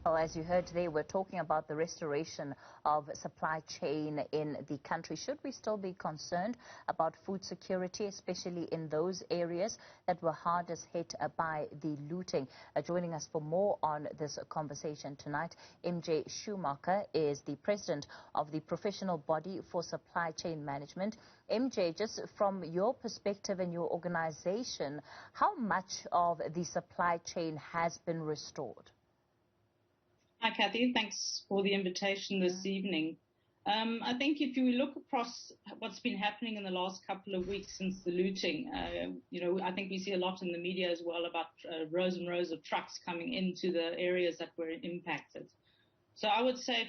Well, as you heard today, we're talking about the restoration of supply chain in the country. Should we still be concerned about food security, especially in those areas that were hardest hit by the looting? Joining us for more on this conversation tonight, MJ Schumacher is the president of the Professional Body for Supply Chain Management. MJ, just from your perspective and your organization, how much of the supply chain has been restored? Hi, Kathy. Thanks for the invitation this evening. I think if you look across what's been happening in the last couple of weeks since the looting, I think we see a lot in the media as well about rows and rows of trucks coming into the areas that were impacted. So I would say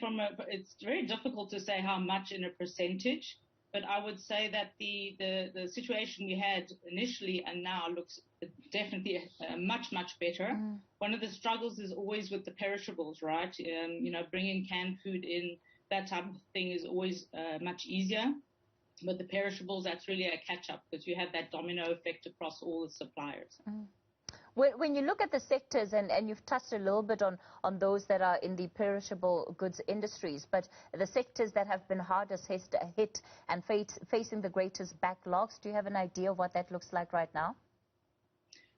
it's very difficult to say how much in a percentage, but I would say that the situation we had initially and now looks definitely much, much better. One of the struggles is always with the perishables, right? Bringing canned food in, that type of thing is always much easier. But the perishables, that's really a catch-up because you have that domino effect across all the suppliers. When you look at the sectors, and you've touched a little bit on those that are in the perishable goods industries, but the sectors that have been hardest hit and facing the greatest backlogs, do you have an idea of what that looks like right now?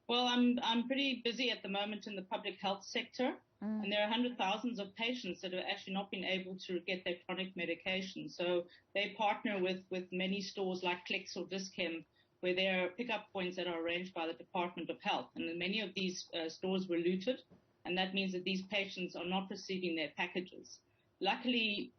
Well, I'm pretty busy at the moment in the public health sector, and there are hundreds of thousands of patients that have actually not been able to get their chronic medication. So they partner with many stores like Clicks or Dis-Chem, where there are pickup points that are arranged by the Department of Health. And many of these stores were looted, and that means that these patients are not receiving their packages. Luckily,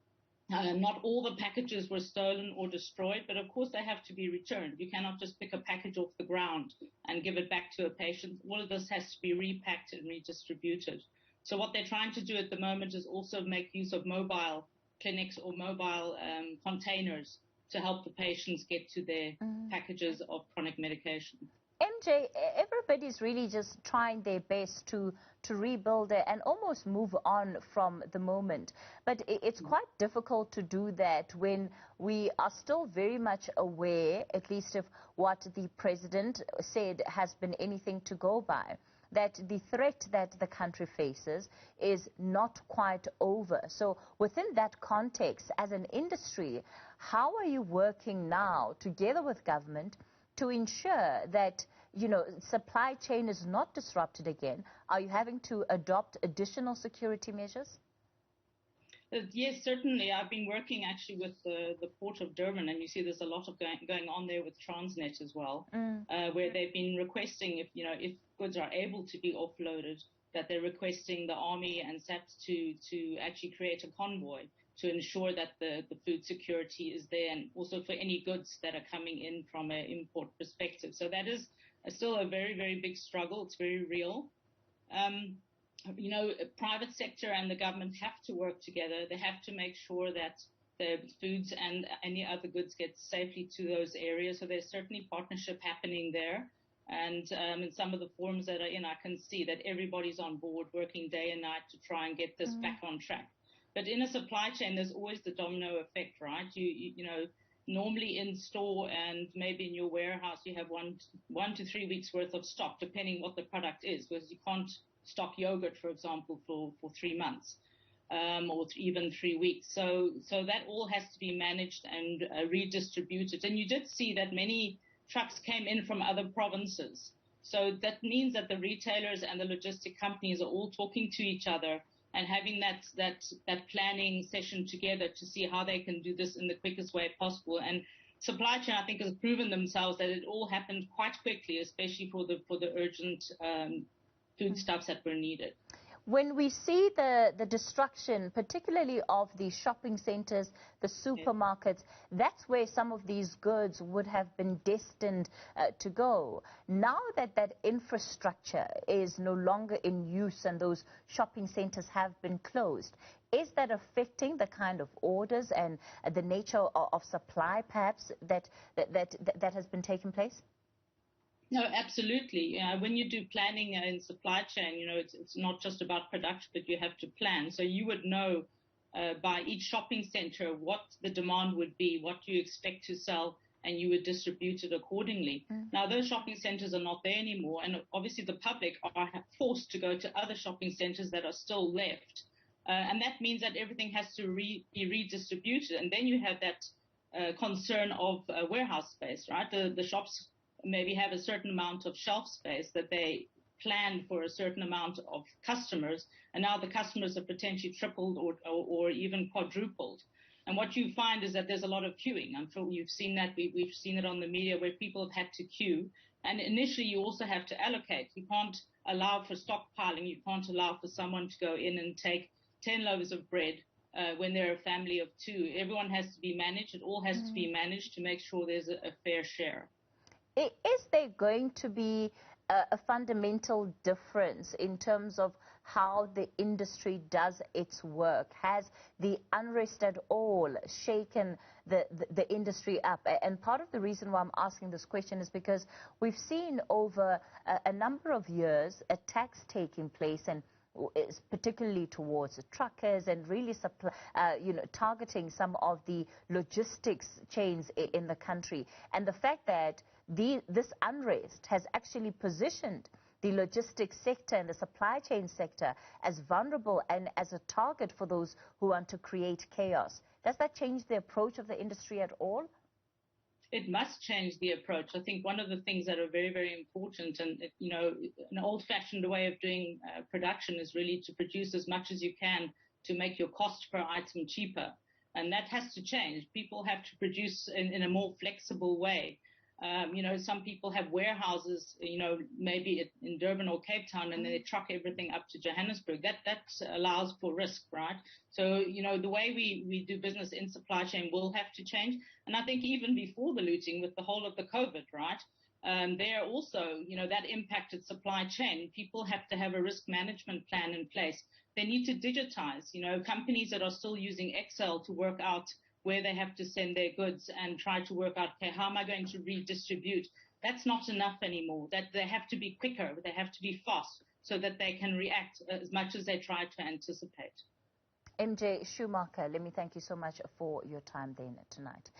not all the packages were stolen or destroyed, but of course they have to be returned. You cannot just pick a package off the ground and give it back to a patient. All of this has to be repacked and redistributed. So what they're trying to do at the moment is also make use of mobile clinics or mobile containers to help the patients get to their packages of chronic medication. MJ, everybody's really just trying their best to rebuild it and almost move on from the moment. But it's quite difficult to do that when we are still very much aware, at least of what the president said has been anything to go by, that the threat that the country faces is not quite over. So within that context, as an industry, how are you working now together with government to ensure that, supply chain is not disrupted again? Are you having to adopt additional security measures? Yes, certainly. I've been working actually with the Port of Durban, and you see there's a lot of going on there with Transnet as well, where they've been requesting if goods are able to be offloaded, that they're requesting the Army and SAPS to actually create a convoy to ensure that the food security is there, and also for any goods that are coming in from an import perspective. So that is still a very, very big struggle. It's very real. Private sector and the government have to work together. They have to make sure that the foods and any other goods get safely to those areas. So there's certainly partnership happening there. And in some of the forums that are in, I can see that everybody's on board working day and night to try and get this back on track. But in a supply chain, there's always the domino effect, right? Normally in store and maybe in your warehouse, you have one to 3 weeks worth of stock, depending what the product is, because you can't stock yogurt, for example, for 3 months or even 3 weeks. So that all has to be managed and redistributed. And you did see that many trucks came in from other provinces. So that means that the retailers and the logistic companies are all talking to each other and having that planning session together to see how they can do this in the quickest way possible. And supply chain, I think, has proven themselves that it all happened quite quickly, especially for the urgent foodstuffs that were needed. When we see the destruction, particularly of the shopping centers, the supermarkets, that's where some of these goods would have been destined to go. Now that that infrastructure is no longer in use and those shopping centers have been closed, is that affecting the kind of orders and the nature of supply, perhaps, that has been taking place? No, absolutely. When you do planning in supply chain, it's not just about production, but you have to plan. So you would know by each shopping center what the demand would be, what you expect to sell, and you would distribute it accordingly. Now, those shopping centers are not there anymore, and obviously the public are forced to go to other shopping centers that are still left And that means that everything has to be redistributed. And then you have that concern of warehouse space, right? The shops maybe have a certain amount of shelf space that they planned for a certain amount of customers, and now the customers have potentially tripled or even quadrupled. And what you find is that there's a lot of queuing. I'm sure you've seen that. We've seen it on the media where people have had to queue. And initially, you also have to allocate. You can't allow for stockpiling. You can't allow for someone to go in and take 10 loaves of bread when they're a family of 2. Everyone has to be managed. It all has to be managed to make sure there's a fair share. Is there going to be a fundamental difference in terms of how the industry does its work? Has the unrest at all shaken the industry up? And part of the reason why I'm asking this question is because we've seen over a number of years attacks taking place, and particularly towards the truckers, and really targeting some of the logistics chains in the country. And the fact that this unrest has actually positioned the logistics sector and the supply chain sector as vulnerable and as a target for those who want to create chaos. Does that change the approach of the industry at all? It must change the approach. I think one of the things that are very, very important, and an old-fashioned way of doing production is really to produce as much as you can to make your cost per item cheaper. And that has to change. People have to produce in a more flexible way. Some people have warehouses, maybe in Durban or Cape Town, and then they truck everything up to Johannesburg. That allows for risk, right? So, the way we do business in supply chain will have to change. And I think even before the looting, with the whole of the COVID, right, there also, that impacted supply chain. People have to have a risk management plan in place. They need to digitize, companies that are still using Excel to work out where they have to send their goods and try to work out, okay, how am I going to redistribute? That's not enough anymore. That they have to be quicker, they have to be fast so that they can react as much as they try to anticipate. MJ Schumacher, let me thank you so much for your time then tonight.